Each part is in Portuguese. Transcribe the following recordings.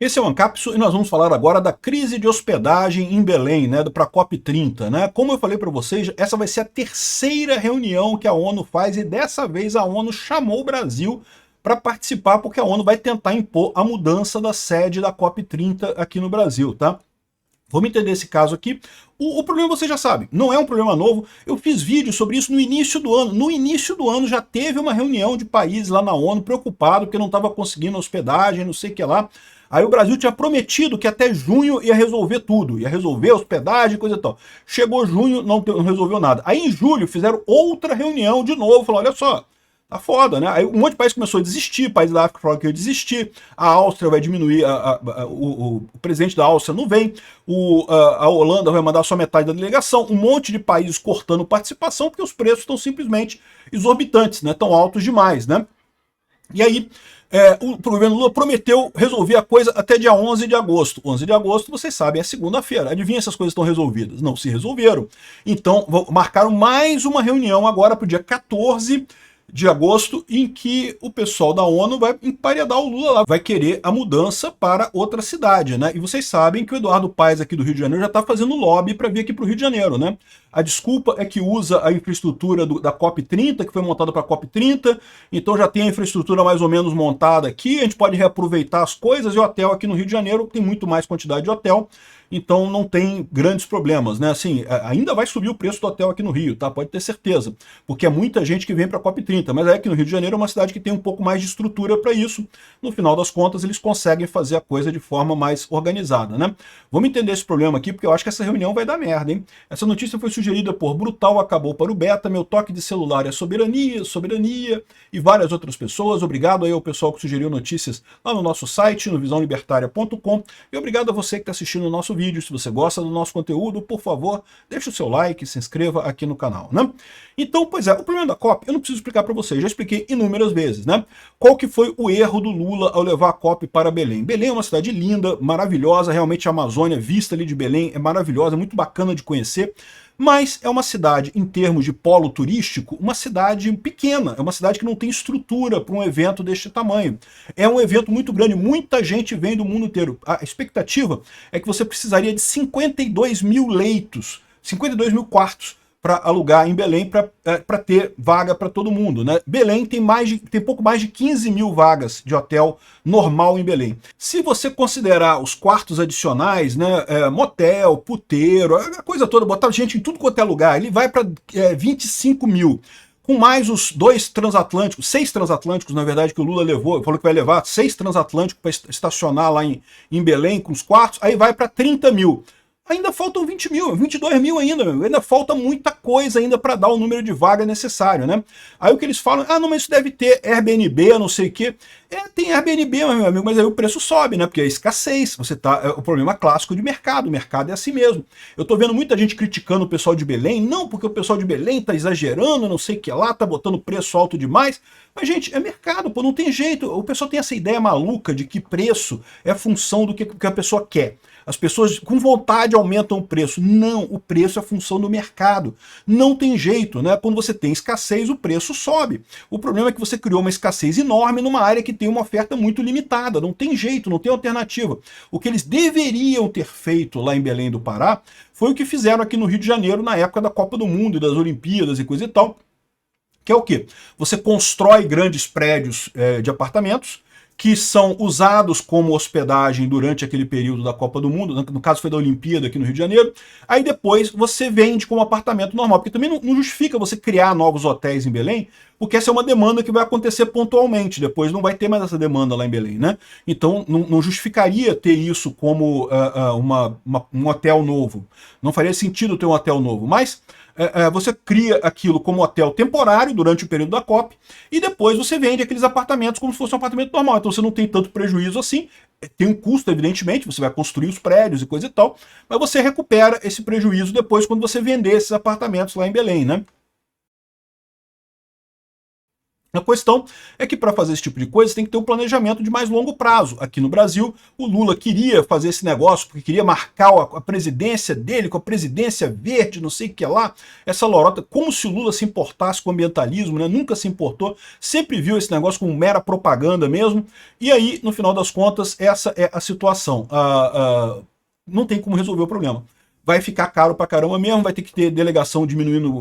Esse é o Ancapsu e nós vamos falar agora da crise de hospedagem em Belém, né, para a COP30. Né? Como eu falei para vocês, essa vai ser a terceira reunião que a ONU faz e dessa vez a ONU chamou o Brasil para participar porque a ONU vai tentar impor a mudança da sede da COP30 aqui no Brasil, tá? Vamos entender esse caso aqui. O problema você já sabe, não é um problema novo. Eu fiz vídeo sobre isso no início do ano. No início do ano já teve uma reunião de países lá na ONU preocupado porque não estava conseguindo hospedagem, não sei o que lá. Aí o Brasil tinha prometido que até junho ia resolver tudo, ia resolver hospedagem, coisa e tal. Chegou junho, não resolveu nada. Aí em julho fizeram outra reunião de novo, falaram, olha só, tá foda, né? Aí um monte de país começou a desistir, países da África falaram que ia desistir, a Áustria vai diminuir, o presidente da Áustria não vem, a Holanda vai mandar só metade da delegação, um monte de países cortando participação, porque os preços estão simplesmente exorbitantes, né? Tão altos demais, né? E aí, o governo Lula prometeu resolver a coisa até dia 11 de agosto. 11 de agosto, vocês sabem, é segunda-feira. Adivinha se as coisas estão resolvidas? Não se resolveram. Então, marcaram mais uma reunião agora para o dia 14 de agosto, em que o pessoal da ONU vai emparedar o Lula lá, vai querer a mudança para outra cidade, né? E vocês sabem que o Eduardo Paes aqui do Rio de Janeiro já está fazendo lobby para vir aqui para o Rio de Janeiro, né? A desculpa é que usa a infraestrutura da COP30, que foi montada para a COP30, então já tem a infraestrutura mais ou menos montada aqui, a gente pode reaproveitar as coisas, e o hotel aqui no Rio de Janeiro tem muito mais quantidade de hotel, então não tem grandes problemas, né? Assim, ainda vai subir o preço do hotel aqui no Rio, tá? Pode ter certeza, porque é muita gente que vem para a COP30, mas é aqui no Rio de Janeiro é uma cidade que tem um pouco mais de estrutura para isso. No final das contas, eles conseguem fazer a coisa de forma mais organizada, né? Vamos entender esse problema aqui, porque eu acho que essa reunião vai dar merda, hein? Essa notícia foi sugerida por Brutal Acabou para o Beta, Meu Toque de Celular é Soberania, Soberania e várias outras pessoas. Obrigado aí ao pessoal que sugeriu notícias lá no nosso site, no visãolibertaria.com, e obrigado a você que está assistindo o nosso vídeo. Se você gosta do nosso conteúdo, por favor, deixe o seu like, se inscreva aqui no canal, né? Então, pois é, o problema da COP, eu não preciso explicar para vocês, já expliquei inúmeras vezes, né? Qual que foi o erro do Lula ao levar a COP para Belém? Belém é uma cidade linda, maravilhosa, realmente a Amazônia, vista ali de Belém, é maravilhosa, muito bacana de conhecer, mas é uma cidade, em termos de polo turístico, uma cidade pequena, é uma cidade que não tem estrutura para um evento deste tamanho. É um evento muito grande, muita gente vem do mundo inteiro. A expectativa é que você precisaria de 52 mil leitos, 52 mil quartos, para alugar em Belém para ter vaga para todo mundo, né? Belém tem pouco mais de 15 mil vagas de hotel normal em Belém. Se você considerar os quartos adicionais, né, motel, puteiro, a coisa toda, botar gente em tudo quanto é lugar, ele vai para 25 mil. Com mais os seis transatlânticos, na verdade, que o Lula levou, falou que vai levar 6 transatlânticos para estacionar lá em Belém, com os quartos, aí vai para 30 mil. Ainda faltam 20 mil, 22 mil ainda, meu. Ainda falta muita coisa ainda para dar o número de vaga necessário, né? Aí o que eles falam, não, mas isso deve ter Airbnb, não sei o quê. Tem Airbnb, meu amigo, mas aí o preço sobe, né? Porque é escassez, é o problema clássico de mercado, o mercado é assim mesmo. Eu tô vendo muita gente criticando o pessoal de Belém, não, porque o pessoal de Belém tá exagerando, não sei o que lá, tá botando preço alto demais. Mas, gente, é mercado, pô, não tem jeito. O pessoal tem essa ideia maluca de que preço é função do que a pessoa quer. As pessoas com vontade aumentam o preço. Não, o preço é função do mercado. Não tem jeito, né? Quando você tem escassez, o preço sobe. O problema é que você criou uma escassez enorme numa área que tem uma oferta muito limitada. Não tem jeito, não tem alternativa. O que eles deveriam ter feito lá em Belém do Pará foi o que fizeram aqui no Rio de Janeiro na época da Copa do Mundo e das Olimpíadas e coisa e tal. Que é o quê? Você constrói grandes prédios de apartamentos que são usados como hospedagem durante aquele período da Copa do Mundo, no caso foi da Olimpíada aqui no Rio de Janeiro, aí depois você vende como apartamento normal, porque também não justifica você criar novos hotéis em Belém, porque essa é uma demanda que vai acontecer pontualmente, depois não vai ter mais essa demanda lá em Belém, né? Então não justificaria ter isso como um hotel novo, não faria sentido ter um hotel novo, mas você cria aquilo como hotel temporário durante o período da COP e depois você vende aqueles apartamentos como se fosse um apartamento normal. Então você não tem tanto prejuízo assim, tem um custo, evidentemente, você vai construir os prédios e coisa e tal, mas você recupera esse prejuízo depois quando você vender esses apartamentos lá em Belém, né? A questão é que para fazer esse tipo de coisa tem que ter um planejamento de mais longo prazo. Aqui no Brasil, o Lula queria fazer esse negócio porque queria marcar a presidência dele com a presidência verde, não sei o que lá, essa lorota, como se o Lula se importasse com o ambientalismo, né? Nunca se importou, sempre viu esse negócio como mera propaganda mesmo. E aí, no final das contas, essa é a situação. Não tem como resolver o problema. Vai ficar caro pra caramba mesmo, vai ter que ter delegação diminuindo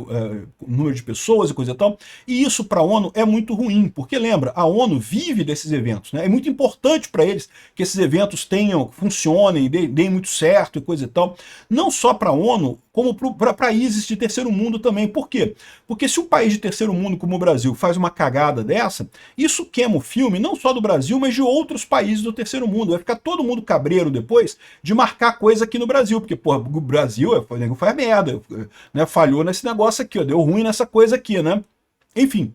o número de pessoas e coisa e tal. E isso para a ONU é muito ruim, porque lembra, a ONU vive desses eventos, né? É muito importante para eles que esses eventos funcionem, deem muito certo e coisa e tal. Não só para a ONU, como para países de terceiro mundo também. Por quê? Porque se um país de terceiro mundo como o Brasil faz uma cagada dessa, isso queima o filme não só do Brasil, mas de outros países do terceiro mundo. Vai ficar todo mundo cabreiro depois de marcar coisa aqui no Brasil, porque, porra, o Brasil faz merda, né? Falhou nesse negócio aqui, ó, deu ruim nessa coisa aqui, né? Enfim,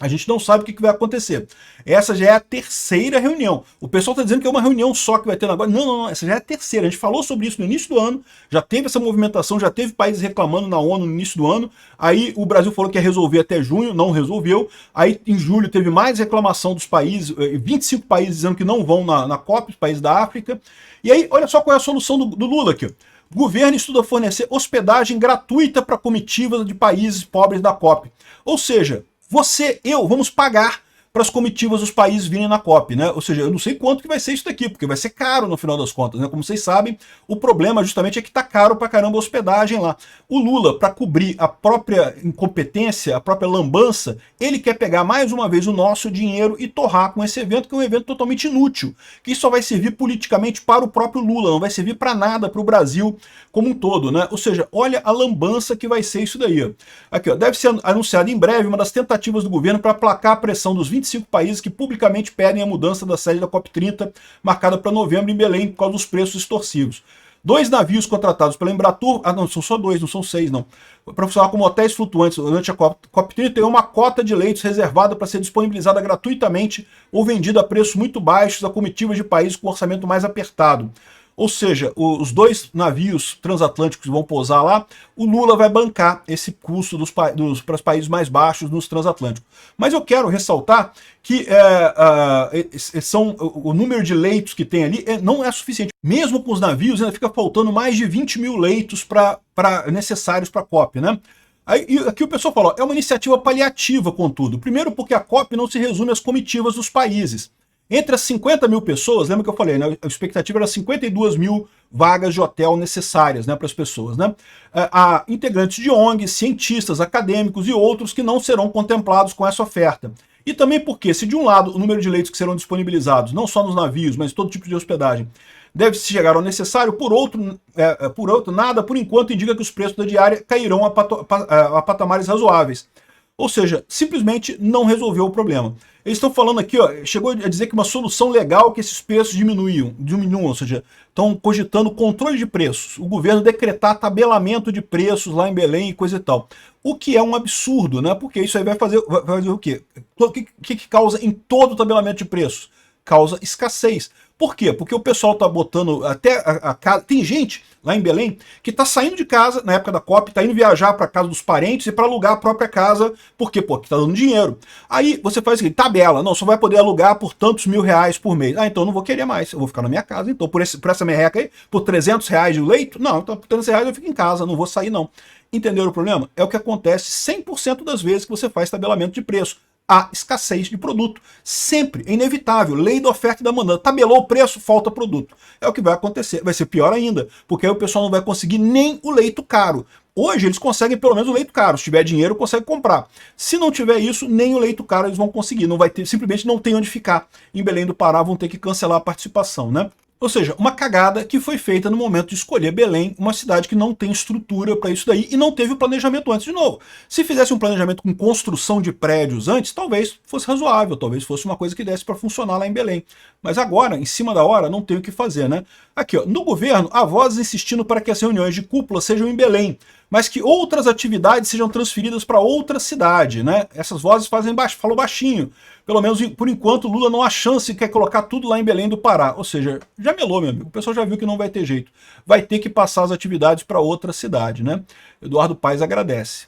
a gente não sabe o que vai acontecer. Essa já é a terceira reunião. O pessoal está dizendo que é uma reunião só que vai ter agora. Não, não, não, essa já é a terceira. A gente falou sobre isso no início do ano, já teve essa movimentação, já teve países reclamando na ONU no início do ano. Aí o Brasil falou que ia resolver até junho, não resolveu. Aí em julho teve mais reclamação dos países, 25 países dizendo que não vão na COP, os países da África. E aí, olha só qual é a solução do Lula aqui. O governo estuda fornecer hospedagem gratuita para comitivas de países pobres da COP. Ou seja, você, vamos pagar para as comitivas dos países virem na COP, né? Ou seja, eu não sei quanto que vai ser isso daqui, porque vai ser caro no final das contas, né? Como vocês sabem, o problema justamente é que tá caro pra caramba a hospedagem lá. O Lula, para cobrir a própria incompetência, a própria lambança, ele quer pegar mais uma vez o nosso dinheiro e torrar com esse evento, que é um evento totalmente inútil, que só vai servir politicamente para o próprio Lula, não vai servir para nada para o Brasil como um todo, né? Ou seja, olha a lambança que vai ser isso daí. Ó. Aqui, ó, deve ser anunciado em breve uma das tentativas do governo para aplacar a pressão dos 25 países que publicamente pedem a mudança da sede da COP30, marcada para novembro em Belém, por causa dos preços extorsivos. 2 navios contratados pela Embratur, não, são só 2, não são 6 não, para funcionar como hotéis flutuantes durante a COP30, tem uma cota de leitos reservada para ser disponibilizada gratuitamente ou vendida a preços muito baixos a comitivas de países com orçamento mais apertado. Ou seja, os 2 navios transatlânticos que vão pousar lá, o Lula vai bancar esse custo para os países mais baixos nos transatlânticos. Mas eu quero ressaltar que o número de leitos que tem ali não é suficiente. Mesmo com os navios, ainda fica faltando mais de 20 mil leitos necessários para a COP, né? Aí, aqui o pessoal falou, é uma iniciativa paliativa, contudo. Primeiro porque a COP não se resume às comitivas dos países. Entre as 50 mil pessoas, lembra que eu falei, né? A expectativa era 52 mil vagas de hotel necessárias, né, para as pessoas, né? Há integrantes de ONGs, cientistas, acadêmicos e outros que não serão contemplados com essa oferta. E também porque, se de um lado o número de leitos que serão disponibilizados, não só nos navios, mas todo tipo de hospedagem, deve se chegar ao necessário, por outro, nada por enquanto indica que os preços da diária cairão a patamares razoáveis. Ou seja, simplesmente não resolveu o problema. Eles estão falando aqui, ó, chegou a dizer que uma solução legal é que esses preços diminuam, ou seja, estão cogitando controle de preços, o governo decretar tabelamento de preços lá em Belém e coisa e tal. O que é um absurdo, né? Porque isso aí vai fazer o quê? O que causa em todo o tabelamento de preços? Causa escassez. Por quê? Porque o pessoal tá botando até a casa. Tem gente lá em Belém que tá saindo de casa na época da COP, tá indo viajar para casa dos parentes e para alugar a própria casa. Por quê? Porque tá dando dinheiro. Aí você faz o seguinte, tabela, não, só vai poder alugar por tantos R$1.000 por mês. Ah, então eu não vou querer mais, eu vou ficar na minha casa. Então por essa merreca aí, por R$300 de leito, não, então por R$300 eu fico em casa, não vou sair não. Entenderam o problema? É o que acontece 100% das vezes que você faz tabelamento de preço. Há escassez de produto. Sempre, é inevitável. Lei da oferta e da demanda. Tabelou o preço, falta produto. É o que vai acontecer. Vai ser pior ainda, porque aí o pessoal não vai conseguir nem o leito caro. Hoje eles conseguem pelo menos o leito caro. Se tiver dinheiro, consegue comprar. Se não tiver isso, nem o leito caro eles vão conseguir. Não vai ter, simplesmente não tem onde ficar. Em Belém do Pará vão ter que cancelar a participação, né? Ou seja, uma cagada que foi feita no momento de escolher Belém, uma cidade que não tem estrutura para isso daí e não teve o planejamento antes. De novo, se fizesse um planejamento com construção de prédios antes, talvez fosse razoável, talvez fosse uma coisa que desse para funcionar lá em Belém. Mas agora, em cima da hora, não tem o que fazer, né? Aqui, ó, no governo, há vozes insistindo para que as reuniões de cúpula sejam em Belém, mas que outras atividades sejam transferidas para outra cidade, né? Essas vozes falam baixinho. Pelo menos, por enquanto, Lula não há chance de quer colocar tudo lá em Belém do Pará. Ou seja, já melou, meu amigo. O pessoal já viu que não vai ter jeito. Vai ter que passar as atividades para outra cidade, né? Eduardo Paes agradece.